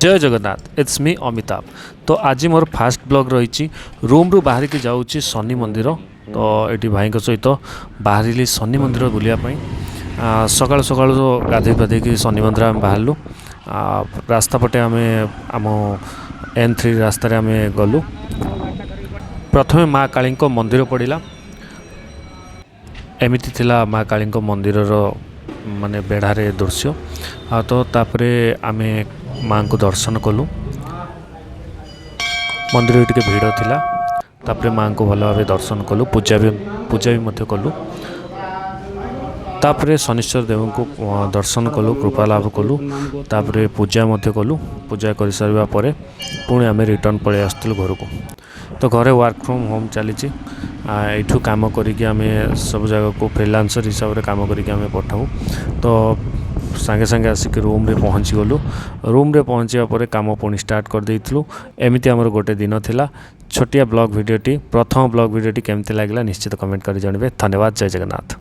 जय Jagannath it's me Amitabh. तो आज मोर फास्ट ब्लॉग रही रूम रू बाहर की जाऊँगी शनि मंदिर। तो ये भाई सहित बाहर शनि मंदिर बुलायापी सकाल सकाल गाधे पाधे शनि मंदिर आम बाहरलु। रास्ता पटे आम आम N3 रास्त आम गलु। प्रथमे माँ काली मंदिर पड़ा एमती थिला माँ काली मंदिर माने बेढ़ारे दृश्य। तो तापर आम माँ को दर्शन कलु। मंदिर टिके भीड़ थिला। तापर माँ को भल भाव दर्शन कलु। पूजा भी मध्य कलु। तापर शनिश्चर देव को दर्शन कलु, कृपा लाभ कलु। तापर पूजा मध्य कलु। पूजा कर सारा पर पुणी आम रिटर्न पलि आसलु घर को। तो घरे वर्क फ्रॉम होम चली यू कम करिक आम सब जगह को फ्रीलांसर हिसाब से कम करिक आम पठाऊ। तो सांगे सांगे आसिक रूम रे पहुँची गलु। रूम रे पहुँचा पर कम पुणी स्टार्ट कर देइथलु। एमिति आमर गोटे दिन थिला। छोटिया ब्लॉग वीडियोटी प्रथम ब्लॉग वीडियोटी केमती लागला निश्चित कमेंट कर जानबे। धन्यवाद। जय जगन्नाथ।